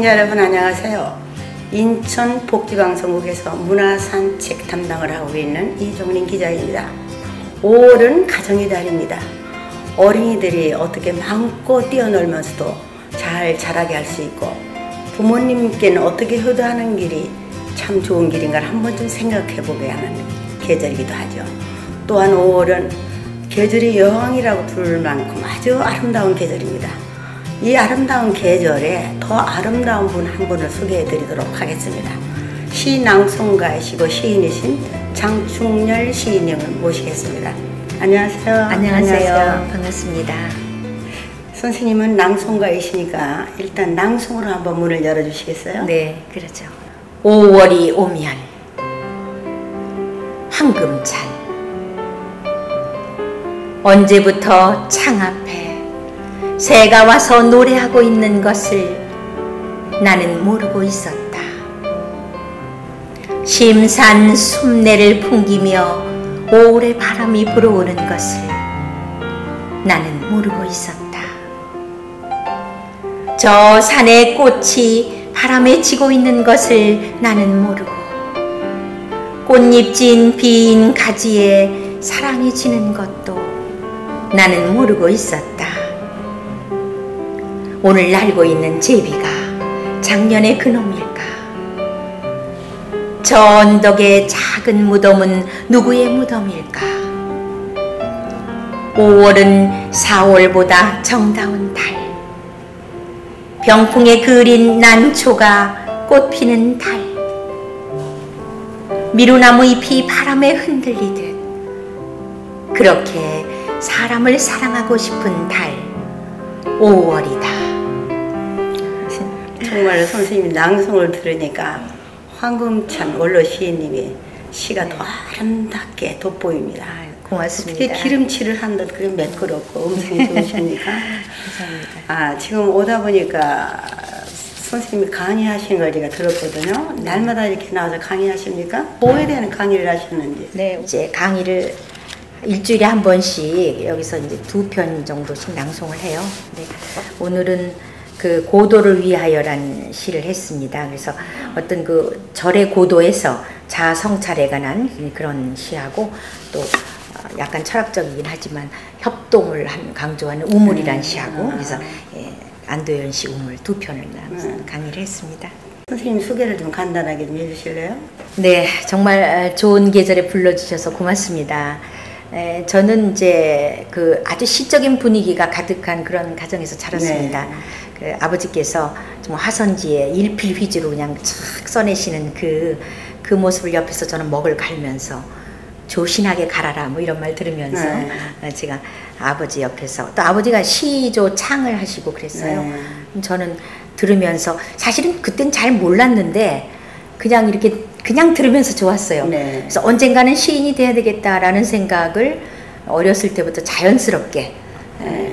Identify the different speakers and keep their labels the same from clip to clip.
Speaker 1: 시청자 여러분 안녕하세요. 인천 복지방송국에서 문화산책 담당을 하고 있는 이종린 기자입니다. 5월은 가정의 달입니다. 어린이들이 어떻게 마음껏 뛰어놀면서도 잘 자라게 할 수 있고 부모님께는 어떻게 효도하는 길이 참 좋은 길인가를 한 번쯤 생각해 보게 하는 계절이기도 하죠. 또한 5월은 계절의 여왕이라고 부를 만큼 아주 아름다운 계절입니다. 이 아름다운 계절에 더 아름다운 분 한 분을 소개해 드리도록 하겠습니다. 시낭송가이시고 시인이신 장충렬 시인님을 모시겠습니다. 안녕하세요.
Speaker 2: 안녕하세요. 반갑습니다.
Speaker 1: 선생님은 낭송가이시니까 일단 낭송으로 한번 문을 열어주시겠어요?
Speaker 2: 네, 그렇죠. 5월이 오면 황금찬 언제부터 창 앞에 새가 와서 노래하고 있는 것을 나는 모르고 있었다. 심산 숲내를 풍기며 5월의 바람이 불어오는 것을 나는 모르고 있었다. 저 산의 꽃이 바람에 지고 있는 것을 나는 모르고 꽃잎 진 빈 가지에 사랑이 지는 것도 나는 모르고 있었다. 오늘 날고 있는 제비가 작년의 그놈일까? 저 언덕의 작은 무덤은 누구의 무덤일까? 5월은 4월보다 정다운 달, 병풍에 그린 난초가 꽃피는 달, 미루나무 잎이 바람에 흔들리듯 그렇게 사람을 사랑하고 싶은 달 5월이다.
Speaker 1: 정말 선생님이 낭송을 들으니까 황금찬 원로 시인님의 시가 더 아름답게 돋보입니다.
Speaker 2: 고맙습니다.
Speaker 1: 어떻게 기름칠을 한 듯 그게 매끄럽고 음성이 좋으십니까?
Speaker 2: 감사합니다.
Speaker 1: 지금 오다 보니까 선생님이 강의하시는 걸 제가 들었거든요. 날마다 이렇게 나와서 강의하십니까? 뭐에 대한 강의를 하셨는지?
Speaker 2: 네, 이제 강의를 일주일에 한 번씩 여기서 이제 2편 정도씩 낭송을 해요. 네. 오늘은 그 고도를 위하여라는 시를 했습니다. 그래서 어떤 그 절의 고도에서 자아 성찰에 관한 그런 시하고 또 약간 철학적이긴 하지만 협동을 강조하는 우물이란 시하고 그래서 안도현 씨 우물 2편을 강의를 했습니다.
Speaker 1: 선생님 소개를 좀 간단하게 좀 해주실래요?
Speaker 2: 네, 정말 좋은 계절에 불러주셔서 고맙습니다. 저는 이제 그 아주 시적인 분위기가 가득한 그런 가정에서 자랐습니다.
Speaker 1: 네.
Speaker 2: 그 아버지께서 좀 화선지에 일필휘지로 그냥 착 써내시는 그 모습을 옆에서 저는 먹을 갈면서 조신하게 갈아라 뭐 이런 말 들으면서 제가 아버지 옆에서 또 아버지가 시조 창을 하시고 그랬어요. 저는 들으면서 사실은 그땐 잘 몰랐는데 그냥 이렇게 그냥 들으면서 좋았어요. 그래서 언젠가는 시인이 돼야 되겠다라는 생각을 어렸을 때부터 자연스럽게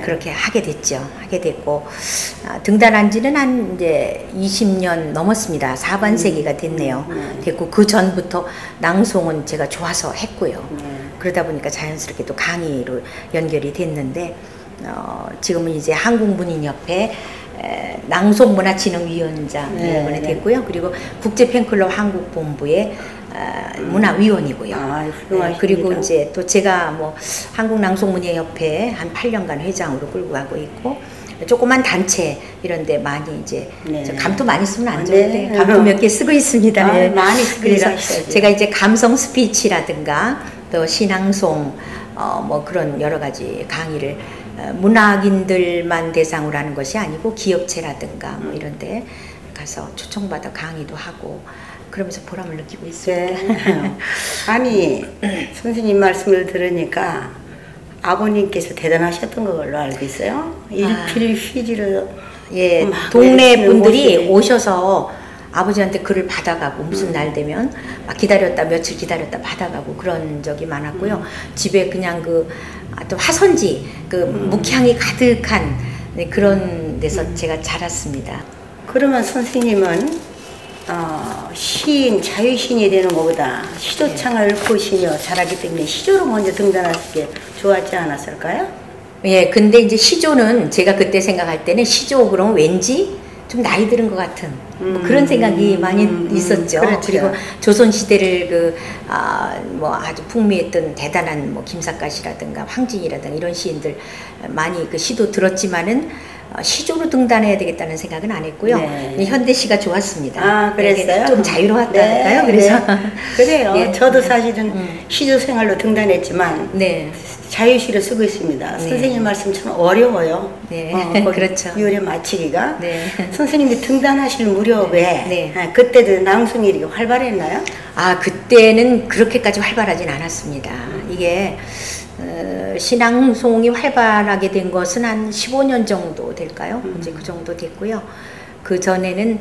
Speaker 2: 그렇게 하게 됐죠. 하게 됐고 등단한 지는 한 이제 20년 넘었습니다. 4반세기가 됐네요. 됐고 그 전부터 낭송은 제가 좋아서 했고요. 그러다 보니까 자연스럽게 또 강의로 연결이 됐는데 지금은 이제 한국문인협회 낭송문화진흥위원장 이번에 됐고요. 그리고 국제팬클럽 한국본부의 문화위원이고요. 그리고 이제 또 제가 뭐 한국낭송문예협회 한 8년간 회장으로 끌고 가고 있고 조그만 단체 이런데 많이 이제 감도 많이 쓰면 안 좋은데 감도 몇 개 쓰고 있습니다.
Speaker 1: 많이
Speaker 2: 그래서 제가 이제 감성 스피치라든가 또 신앙송 뭐 그런 여러 가지 강의를 문학인들만 대상으로 하는 것이 아니고 기업체라든가 뭐 이런 데 가서 초청받아 강의도 하고 그러면서 보람을 느끼고 있습니다.
Speaker 1: 아니 선생님 말씀을 들으니까 아버님께서 대단하셨던 걸로 알고 있어요. 일필휘지로
Speaker 2: 동네 분들이 오셔서 아버지한테 글을 받아가고 무슨 날 되면 막 기다렸다 며칠 기다렸다 받아가고 그런 적이 많았고요. 집에 그냥 또 화선지 묵향이 가득한 그런 데서 제가 자랐습니다.
Speaker 1: 그러면 선생님은 시인, 자유시인이 되는 것보다 시조창을 보시며 자라기 때문에 시조로 먼저 등단하시게 좋았지 않았을까요?
Speaker 2: 근데 이제 시조는 제가 그때 생각할 때는 시조 그러면 왠지 좀 나이 들은 것 같은 뭐 그런 생각이 많이 있었죠.
Speaker 1: 그렇죠.
Speaker 2: 그리고 조선 시대를 뭐 아주 풍미했던 대단한 뭐 김삿갓이라든가 황진이라든가 이런 시인들 많이 그 시도 들었지만은 시조로 등단해야 되겠다는 생각은 안 했고요.
Speaker 1: 네.
Speaker 2: 현대시가 좋았습니다.
Speaker 1: 아, 그랬어요?
Speaker 2: 좀 자유로웠다니까요.
Speaker 1: 네,
Speaker 2: 그래서
Speaker 1: 네. 그래요.
Speaker 2: 네.
Speaker 1: 저도 사실은 시조 생활로 등단했지만
Speaker 2: 네.
Speaker 1: 자유시를 쓰고 있습니다.
Speaker 2: 네.
Speaker 1: 선생님 말씀처럼 어려워요.
Speaker 2: 네.
Speaker 1: 그렇죠. 유래 마치기가.
Speaker 2: 네.
Speaker 1: 선생님이 등단하실 무렵에
Speaker 2: 네.
Speaker 1: 그때도 낭송이 이렇게 활발했나요?
Speaker 2: 아, 그때는 그렇게까지 활발하진 않았습니다. 이게 신앙송이 활발하게 된 것은 한 15년 정도 될까요? 이제 그 정도 됐고요. 그 전에는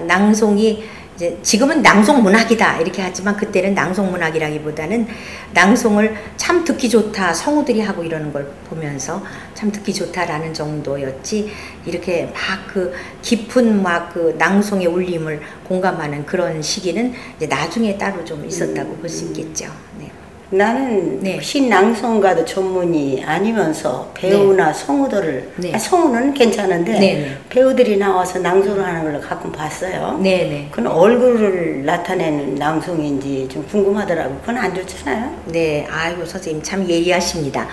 Speaker 2: 낭송이 이제 지금은 낭송 문학이다 이렇게 하지만 그때는 낭송 문학이라기보다는 낭송을 참 듣기 좋다 성우들이 하고 이러는 걸 보면서 참 듣기 좋다라는 정도였지 이렇게 막 그 깊은 막 그 낭송의 울림을 공감하는 그런 시기는 이제 나중에 따로 좀 있었다고 볼 수 있겠죠. 네.
Speaker 1: 나는
Speaker 2: 네.
Speaker 1: 신낭송가도 전문이 아니면서 배우나 성우들을
Speaker 2: 네.
Speaker 1: 성우는 괜찮은데
Speaker 2: 네.
Speaker 1: 배우들이 나와서 낭송을 하는 걸 가끔 봤어요.
Speaker 2: 네네.
Speaker 1: 그건 얼굴을 나타내는 낭송인지 좀 궁금하더라고. 그건 안 좋잖아요.
Speaker 2: 네, 아이고 선생님 참 예리하십니다.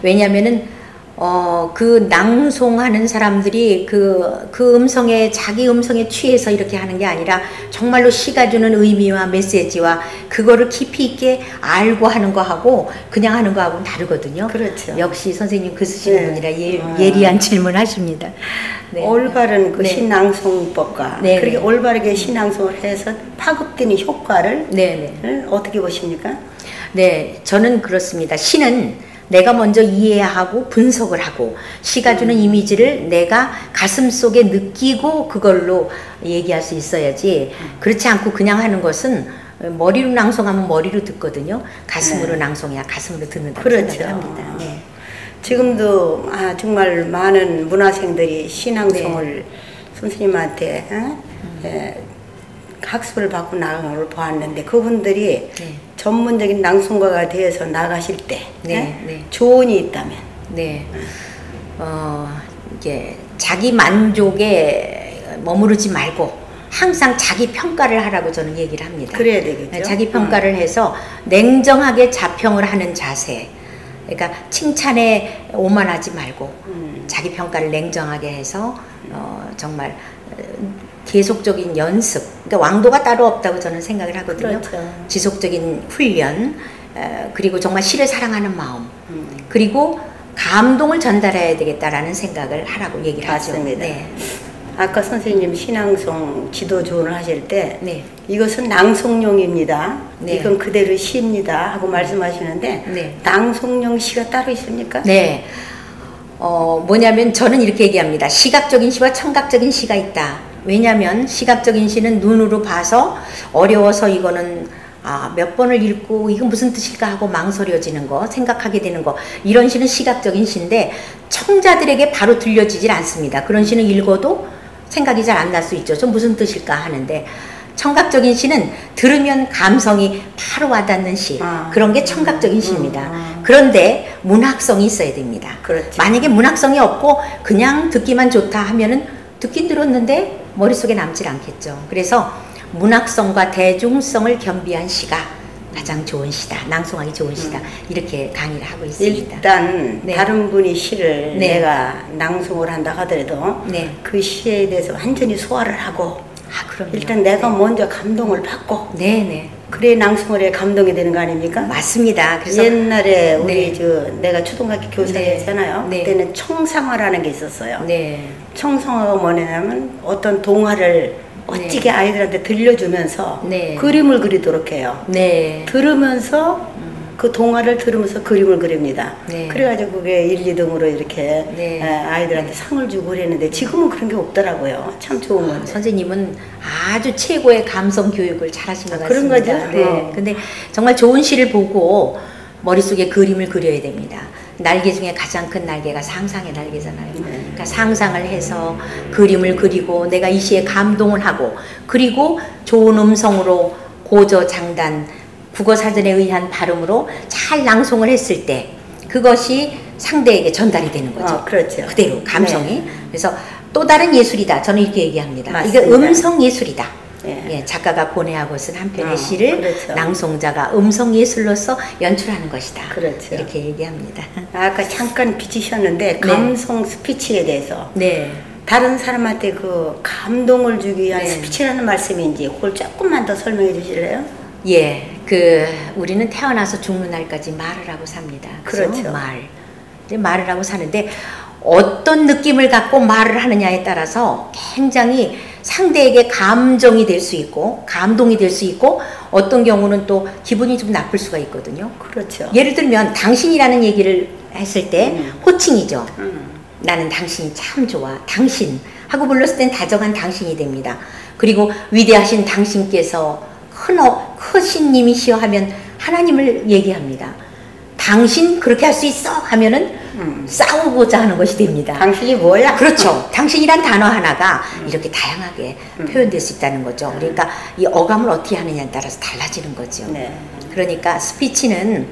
Speaker 2: 왜냐하면은 그 낭송하는 사람들이 그 음성에 자기 음성에 취해서 이렇게 하는 게 아니라 정말로 시가 주는 의미와 메시지와 그거를 깊이 있게 알고 하는 거하고 그냥 하는 거하고는 다르거든요.
Speaker 1: 그렇죠.
Speaker 2: 역시 선생님 그 쓰시는
Speaker 1: 네.
Speaker 2: 분이라 예리한 질문하십니다. 네.
Speaker 1: 올바른 그
Speaker 2: 네.
Speaker 1: 신앙송법과
Speaker 2: 네.
Speaker 1: 그렇게 올바르게 신앙송을 해서 파급되는 효과를
Speaker 2: 네.
Speaker 1: 어떻게 보십니까?
Speaker 2: 네, 저는 그렇습니다. 시는 내가 먼저 이해하고 분석을 하고 시가 주는 이미지를 내가 가슴 속에 느끼고 그걸로 얘기할 수 있어야지 그렇지 않고 그냥 하는 것은 머리로 낭송하면 머리로 듣거든요. 가슴으로
Speaker 1: 네.
Speaker 2: 낭송해야 가슴으로 듣는다고
Speaker 1: 그렇죠.
Speaker 2: 생각합니다. 네.
Speaker 1: 지금도 정말 많은 문화생들이 신앙송을 선생님한테 학습을 받고 나가는 걸 보았는데 그분들이
Speaker 2: 네.
Speaker 1: 전문적인 낭송가가 되어서 나가실 때
Speaker 2: 네.
Speaker 1: 조언이 있다면
Speaker 2: 네. 이게 자기 만족에 머무르지 말고 항상 자기 평가를 하라고 저는 얘기를 합니다.
Speaker 1: 그래야 되겠죠.
Speaker 2: 자기 평가를 해서 냉정하게 자평을 하는 자세. 그러니까 칭찬에 오만하지 말고 자기 평가를 냉정하게 해서 정말 계속적인 연습, 그러니까 왕도가 따로 없다고 저는 생각을 하거든요.
Speaker 1: 그렇죠.
Speaker 2: 지속적인 훈련, 그리고 정말 시를 사랑하는 마음, 그리고 감동을 전달해야 되겠다라는 생각을 하라고 얘기를
Speaker 1: 맞습니다.
Speaker 2: 하죠. 네.
Speaker 1: 아까 선생님 신앙송 지도 조언을 하실 때
Speaker 2: 네.
Speaker 1: 이것은 낭송용입니다.
Speaker 2: 네.
Speaker 1: 이건 그대로 시입니다 하고 말씀하시는데
Speaker 2: 네.
Speaker 1: 낭송용 시가 따로 있습니까?
Speaker 2: 네. 뭐냐면 저는 이렇게 얘기합니다. 시각적인 시와 청각적인 시가 있다. 왜냐하면 시각적인 시는 눈으로 봐서 어려워서 이거는 몇 번을 읽고 이건 무슨 뜻일까 하고 망설여지는 거, 생각하게 되는 거, 이런 시는 시각적인 시인데 청자들에게 바로 들려지질 않습니다. 그런 시는 읽어도 생각이 잘 안 날 수 있죠. 좀 무슨 뜻일까 하는데 청각적인 시는 들으면 감성이 바로 와닿는 시, 그런 게 청각적인 시입니다. 그런데 문학성이 있어야 됩니다.
Speaker 1: 그렇죠.
Speaker 2: 만약에 문학성이 없고 그냥 듣기만 좋다 하면은 듣긴 들었는데 머릿속에 남질 않겠죠. 그래서 문학성과 대중성을 겸비한 시가 가장 좋은 시다, 낭송하기 좋은 시다, 이렇게 강의를 하고 있습니다.
Speaker 1: 일단
Speaker 2: 네.
Speaker 1: 다른 분이 시를
Speaker 2: 네.
Speaker 1: 내가 낭송을 한다 하더라도
Speaker 2: 네.
Speaker 1: 그 시에 대해서 완전히 소화를 하고
Speaker 2: 그럼요.
Speaker 1: 일단 내가 먼저 감동을 받고
Speaker 2: 네네.
Speaker 1: 그래 낭송을 해 감동이 되는 거 아닙니까?
Speaker 2: 맞습니다. 그래서
Speaker 1: 옛날에 우리
Speaker 2: 네.
Speaker 1: 내가 초등학교 교사였잖아요.
Speaker 2: 네.
Speaker 1: 그때는 청상화라는 게 있었어요.
Speaker 2: 네.
Speaker 1: 청상화가 뭐냐면 어떤 동화를 멋지게 아이들한테 들려주면서
Speaker 2: 네.
Speaker 1: 그림을 그리도록 해요.
Speaker 2: 네.
Speaker 1: 들으면서 그 동화를 들으면서 그림을 그립니다.
Speaker 2: 네.
Speaker 1: 그래가지고 그게 1, 2등으로 이렇게
Speaker 2: 네.
Speaker 1: 아이들한테 상을 주고 그랬는데 지금은 그런 게 없더라고요. 참 좋은 건데.
Speaker 2: 선생님은 아주 최고의 감성 교육을 잘하신 것
Speaker 1: 그런
Speaker 2: 같습니다.
Speaker 1: 거죠?
Speaker 2: 네. 근데 정말 좋은 시를 보고 머릿속에 그림을 그려야 됩니다. 날개 중에 가장 큰 날개가 상상의 날개잖아요. 그러니까 상상을 해서 그림을 그리고 내가 이 시에 감동을 하고 그리고 좋은 음성으로 고저 장단 국어사전에 의한 발음으로 잘 낭송을 했을 때 그것이 상대에게 전달이 되는 거죠.
Speaker 1: 그렇죠.
Speaker 2: 그대로 감성이.
Speaker 1: 네.
Speaker 2: 그래서 또 다른 예술이다. 저는 이렇게 얘기합니다.
Speaker 1: 맞습니다.
Speaker 2: 이게 음성 예술이다.
Speaker 1: 예.
Speaker 2: 예, 작가가 보내하고 쓴 한 편의 시를
Speaker 1: 그렇죠.
Speaker 2: 낭송자가 음성 예술로서 연출하는 것이다.
Speaker 1: 그렇죠.
Speaker 2: 이렇게 얘기합니다.
Speaker 1: 아까 잠깐 비치셨는데 감성 스피치에 대해서
Speaker 2: 네.
Speaker 1: 다른 사람한테 그 감동을 주기 위한
Speaker 2: 네.
Speaker 1: 스피치라는 말씀인지 그걸 조금만 더 설명해 주실래요?
Speaker 2: 예, 우리는 태어나서 죽는 날까지 말을 하고 삽니다.
Speaker 1: 그렇죠.
Speaker 2: 말을 하고 사는데 어떤 느낌을 갖고 말을 하느냐에 따라서 굉장히 상대에게 감정이 될 수 있고 감동이 될 수 있고 어떤 경우는 또 기분이 좀 나쁠 수가 있거든요.
Speaker 1: 그렇죠.
Speaker 2: 예를 들면 당신이라는 얘기를 했을 때 호칭이죠. 나는 당신이 참 좋아. 당신 하고 불렀을 땐 다정한 당신이 됩니다. 그리고 위대하신 당신께서 크신 님이시여 하면 하나님을 얘기합니다. 당신 그렇게 할 수 있어 하면은 싸우고자 하는 것이 됩니다.
Speaker 1: 당신이 뭐야?
Speaker 2: 그렇죠. 당신이란 단어 하나가 이렇게 다양하게 표현될 수 있다는 거죠. 그러니까 이 어감을 어떻게 하느냐에 따라서 달라지는 거죠.
Speaker 1: 네.
Speaker 2: 그러니까 스피치는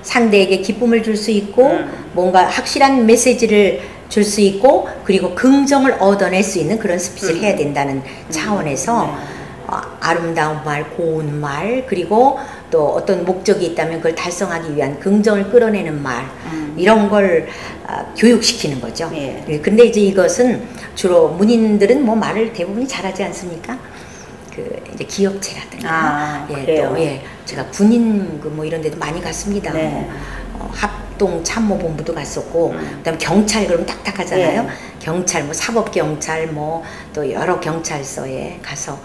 Speaker 2: 상대에게 기쁨을 줄 수 있고 뭔가 확실한 메시지를 줄 수 있고 그리고 긍정을 얻어낼 수 있는 그런 스피치를 해야 된다는 차원에서 아름다운 말, 고운 말, 그리고 또 어떤 목적이 있다면 그걸 달성하기 위한 긍정을 끌어내는 말, 이런 걸 교육시키는 거죠.
Speaker 1: 예.
Speaker 2: 근데 이제 이것은 주로 문인들은 뭐 말을 대부분 잘하지 않습니까? 이제 기업체라든가,
Speaker 1: 그래요?
Speaker 2: 또 제가 군인 뭐 이런 데도 많이 갔습니다.
Speaker 1: 네.
Speaker 2: 합동 참모본부도 갔었고, 그다음 경찰 그러면 딱딱하잖아요.
Speaker 1: 예.
Speaker 2: 경찰, 뭐 사법경찰, 뭐 또 여러 경찰서에 가서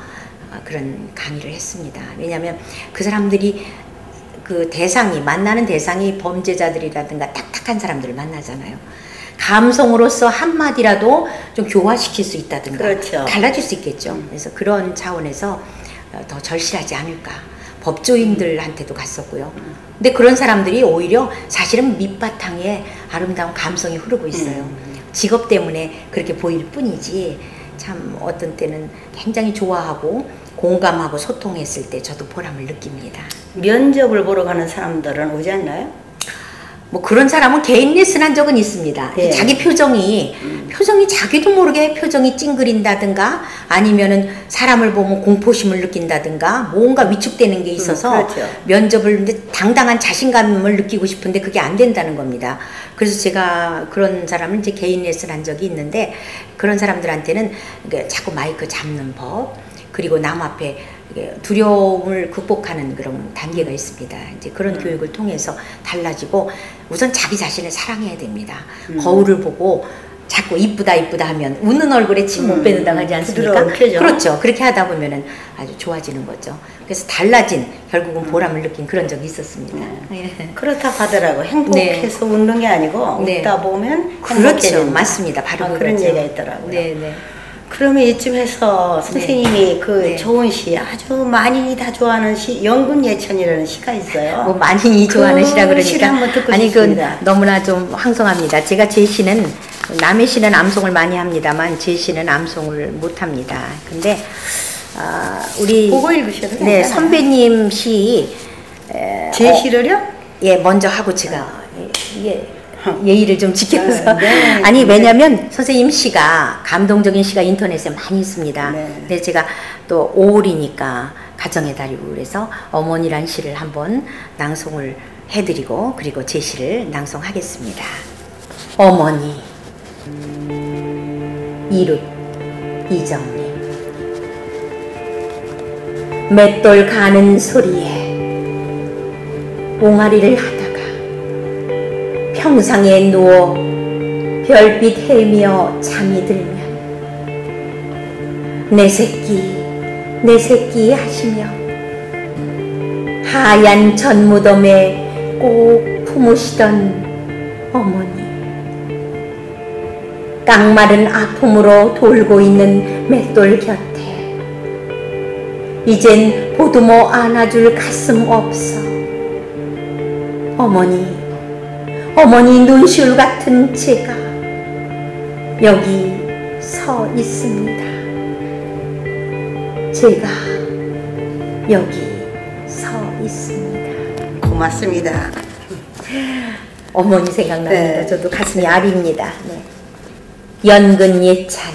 Speaker 2: 그런 강의를 했습니다. 왜냐하면 그 사람들이 만나는 대상이 범죄자들이라든가 딱딱한 사람들을 만나잖아요. 감성으로서 한마디라도 좀 교화시킬 수 있다든가
Speaker 1: 그렇죠.
Speaker 2: 달라질 수 있겠죠. 그래서 그런 차원에서 더 절실하지 않을까. 법조인들한테도 갔었고요. 근데 그런 사람들이 오히려 사실은 밑바탕에 아름다운 감성이 흐르고 있어요. 직업 때문에 그렇게 보일 뿐이지 참 어떤 때는 굉장히 좋아하고 공감하고 소통했을 때 저도 보람을 느낍니다.
Speaker 1: 면접을 보러 가는 사람들은 오지 않나요?
Speaker 2: 뭐 그런 사람은 개인 레슨 한 적은 있습니다.
Speaker 1: 예.
Speaker 2: 자기 표정이 자기도 모르게 표정이 찡그린다든가 아니면은 사람을 보면 공포심을 느낀다든가 뭔가 위축되는 게 있어서
Speaker 1: 그렇죠.
Speaker 2: 면접을 당당한 자신감을 느끼고 싶은데 그게 안 된다는 겁니다. 그래서 제가 그런 사람은 이제 개인 레슨 한 적이 있는데 그런 사람들한테는 자꾸 마이크 잡는 법 그리고 남 앞에 두려움을 극복하는 그런 단계가 있습니다. 이제 그런 교육을 통해서 달라지고 우선 자기 자신을 사랑해야 됩니다. 거울을 보고 자꾸 이쁘다 하면 웃는 얼굴에 침 못 빼는다고 하지 않습니까?
Speaker 1: 부드러운 표정.
Speaker 2: 그렇죠. 그렇게 하다 보면은 아주 좋아지는 거죠. 그래서 달라진 결국은 보람을 느낀 그런 적이 있었습니다. 예.
Speaker 1: 그렇다고 하더라고. 행복해서 웃는 게 아니고
Speaker 2: 네.
Speaker 1: 웃다 보면
Speaker 2: 그렇죠.
Speaker 1: 행복해진다.
Speaker 2: 맞습니다. 바로
Speaker 1: 그런
Speaker 2: 그거죠.
Speaker 1: 얘기가 있더라고요.
Speaker 2: 네.
Speaker 1: 그러면 이쯤에서 선생님이
Speaker 2: 네.
Speaker 1: 좋은 시, 아주 많이 다 좋아하는 시, 영군예천이라는 시가 있어요.
Speaker 2: 뭐 많이 좋아하는 시라 그러니까
Speaker 1: 시를 한번 듣고
Speaker 2: 아니
Speaker 1: 싶습니다.
Speaker 2: 너무나 좀 황송합니다. 제가 제 시는 남의 시는 암송을 많이 합니다만 제 시는 암송을 못 합니다. 근데 우리
Speaker 1: 보고 읽으셔도
Speaker 2: 네
Speaker 1: 괜찮아요.
Speaker 2: 선배님 시
Speaker 1: 제 시를요?
Speaker 2: 예 먼저 하고 제가 이게 예의를 좀 지켜서
Speaker 1: 네.
Speaker 2: 아니 왜냐면 선생님 시가 감동적인 시가 인터넷에 많이 있습니다.
Speaker 1: 네.
Speaker 2: 근데 제가 또 5월이니까 가정의 달이고 그래서 어머니란 시를 한번 낭송을 해드리고 그리고 제 시를 낭송하겠습니다. 어머니 이룻 이정님 맷돌 가는 소리에 옹알이를 하다가 평상에 누워 별빛 헤며 잠이 들면 내 새끼 하시며 하얀 전무덤에 꼭 품으시던 어머니 깡마른 아픔으로 돌고 있는 맷돌 곁에 이젠 보두모 안아줄 가슴 없어 어머니 눈시울 같은 제가 여기 서 있습니다. 제가 여기 서 있습니다.
Speaker 1: 고맙습니다.
Speaker 2: 어머니 생각납니다.
Speaker 1: 네.
Speaker 2: 저도 가슴이 아립니다. 네. 연근 예찬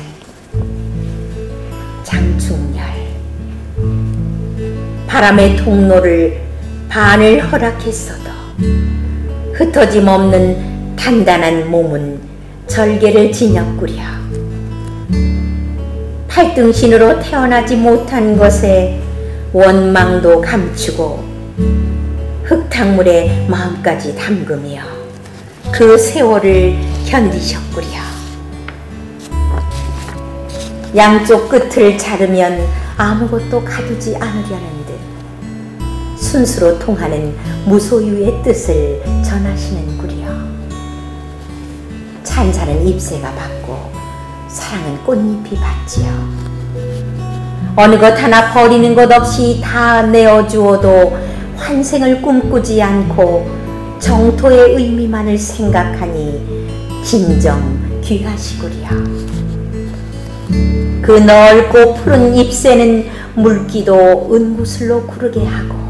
Speaker 2: 바람의 통로를 반을 허락했어도 흩어짐 없는 단단한 몸은 절개를 지녔구려. 팔등신으로 태어나지 못한 것에 원망도 감추고 흙탕물에 마음까지 담그며 그 세월을 견디셨구려. 양쪽 끝을 자르면 아무것도 가두지 않으려는 듯 순수로 통하는 무소유의 뜻을 전하시는구려. 찬사는 잎새가 받고 사랑은 꽃잎이 받지요. 어느 것 하나 버리는 것 없이 다 내어주어도 환생을 꿈꾸지 않고 정토의 의미만을 생각하니 진정 귀하시구려. 그 넓고 푸른 잎새는 물기도 은구슬로 구르게 하고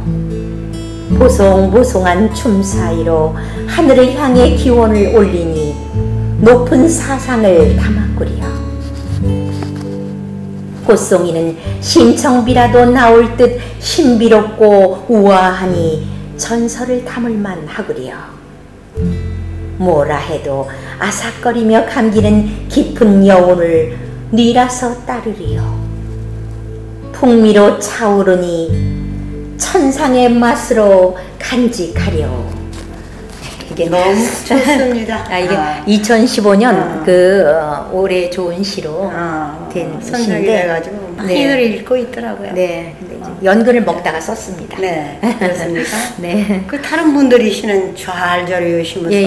Speaker 2: 보송보송한 춤 사이로 하늘을 향해 기원을 올리니 높은 사상을 담았구려. 꽃송이는 심청비라도 나올 듯 신비롭고 우아하니 전설을 담을만 하구려. 뭐라 해도 아삭거리며 감기는 깊은 여운을 뉘라서 따르리요. 풍미로 차오르니 천상의 맛으로 간직하려.
Speaker 1: 이게 너무 좋습니다.
Speaker 2: 이게 2015년 올해 좋은 시로 된
Speaker 1: 선정이
Speaker 2: 시인데
Speaker 1: 돼가지고 많이들 읽고 있더라고요.
Speaker 2: 네, 근데 이제 연근을 먹다가 썼습니다.
Speaker 1: 네, 그렇습니까?
Speaker 2: 네.
Speaker 1: 그 다른 분들이 시는 잘 외우시면서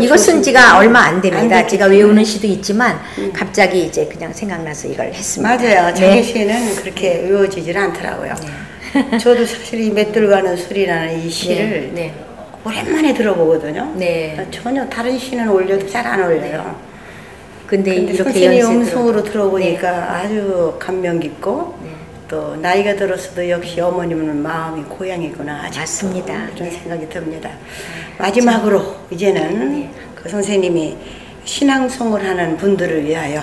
Speaker 2: 이거 쓴 지가 얼마 안 됩니다. 제가 외우는 시도 있지만 갑자기 이제 그냥 생각나서 이걸 했습니다.
Speaker 1: 맞아요. 자기 시는 그렇게 외워지질 않더라고요.
Speaker 2: 네.
Speaker 1: 저도 사실 이 맷돌가는 술이라는 이 시를 오랜만에 들어보거든요.
Speaker 2: 네.
Speaker 1: 전혀 다른 시는 올려도 잘 안 올려요.
Speaker 2: 근데 이렇게
Speaker 1: 선생님 음성으로 들어보니까 아주 감명 깊고 또 나이가 들었어도 역시 어머님은 마음이 고향이구나.
Speaker 2: 맞습니다.
Speaker 1: 이런 생각이 듭니다. 마지막으로 이제는 그 선생님이 신앙송을 하는 분들을 위하여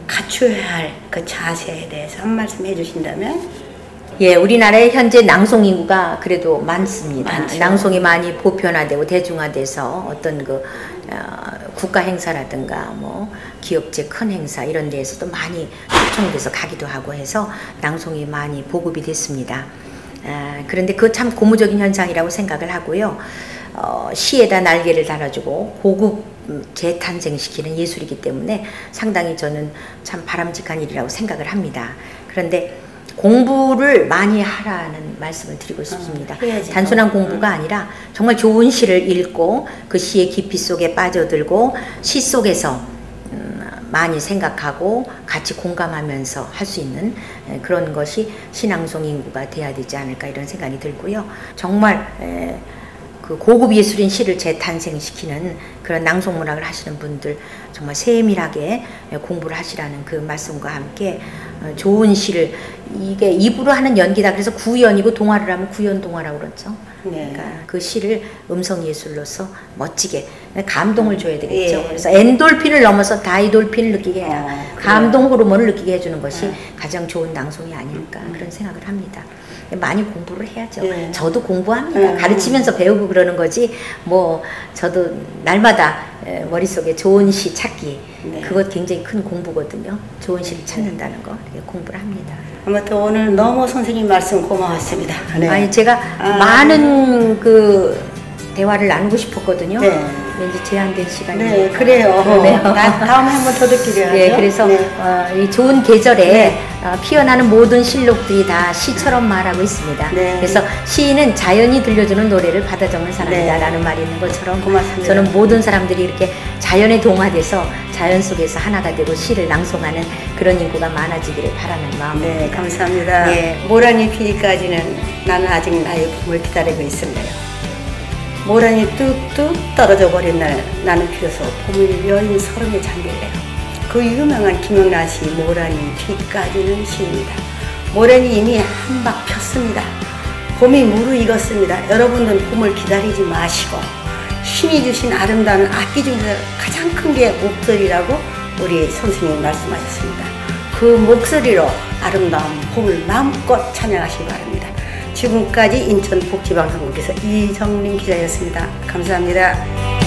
Speaker 1: 갖춰야 할 그 자세에 대해서 한 말씀 해주신다면?
Speaker 2: 예, 우리나라에 현재 낭송 인구가 그래도 많습니다.
Speaker 1: 많죠.
Speaker 2: 낭송이 많이 보편화되고 대중화돼서 어떤 국가 행사라든가 뭐 기업체 큰 행사 이런 데에서도 많이 초청돼서 가기도 하고 해서 낭송이 많이 보급이 됐습니다. 그런데 그거 참 고무적인 현상이라고 생각을 하고요. 시에다 날개를 달아주고 고급 재탄생시키는 예술이기 때문에 상당히 저는 참 바람직한 일이라고 생각을 합니다. 그런데 공부를 많이 하라는 말씀을 드리고 싶습니다. 단순한 공부가 아니라 정말 좋은 시를 읽고 그 시의 깊이 속에 빠져들고 시 속에서 많이 생각하고 같이 공감하면서 할 수 있는 그런 것이 신앙송 인구가 돼야 되지 않을까 이런 생각이 들고요. 정말 그 고급 예술인 시를 재탄생시키는 그런 낭송문학을 하시는 분들 정말 세밀하게 공부를 하시라는 그 말씀과 함께 좋은 시를 이게 입으로 하는 연기다. 그래서 구연이고 동화를 하면 구연동화라고 그러죠. 그러니까 그 시를 음성 예술로서 멋지게 감동을 줘야 되겠죠. 그래서 엔돌핀을 넘어서 다이돌핀을 느끼게 해야 감동 호르몬을 느끼게 해주는 것이 가장 좋은 낭송이 아닐까 그런 생각을 합니다. 많이 공부를 해야죠. 저도 공부합니다. 가르치면서 배우고 그러는 거지 뭐 저도 날마다 머릿속에 좋은 시 찾기 그것 굉장히 큰 공부거든요. 좋은 시를 찾는다는 거 공부를 합니다.
Speaker 1: 아무튼 오늘 너무 선생님 말씀 고마웠습니다.
Speaker 2: 아니 제가 많은 그 대화를 나누고 싶었거든요. 왠지 제한된 시간이.
Speaker 1: 그래요. 다음에 한번 더 듣기로 해야죠.
Speaker 2: 그래서 이 좋은 계절에 피어나는 모든 실록들이 다 시처럼 말하고 있습니다. 그래서 시인은 자연이 들려주는 노래를 받아 적는 사람이다 라는 말이 있는 것처럼
Speaker 1: 고맙습니다.
Speaker 2: 저는 모든 사람들이 이렇게 자연에 동화돼서 자연 속에서 하나가 되고 시를 낭송하는 그런 인구가 많아지기를 바라는 마음입니다.
Speaker 1: 감사합니다. 모란이 피기까지는 나는 아직 나의 봄을 기다리고 있을래요. 모란이 뚝뚝 떨어져 버린 날 나는 비로소 봄을 여인 서름에 잠길래요. 그 유명한 김영란 씨 모란이 뒤까지는 시입니다. 모란이 이미 한박 폈습니다. 봄이 무르익었습니다. 여러분들 봄을 기다리지 마시고 신이 주신 아름다운 악기 중에서 가장 큰 게 목소리라고 우리 선생님이 말씀하셨습니다. 그 목소리로 아름다운 봄을 마음껏 찬양하시기 바랍니다. 지금까지 인천복지방송국에서 이정린 기자였습니다. 감사합니다.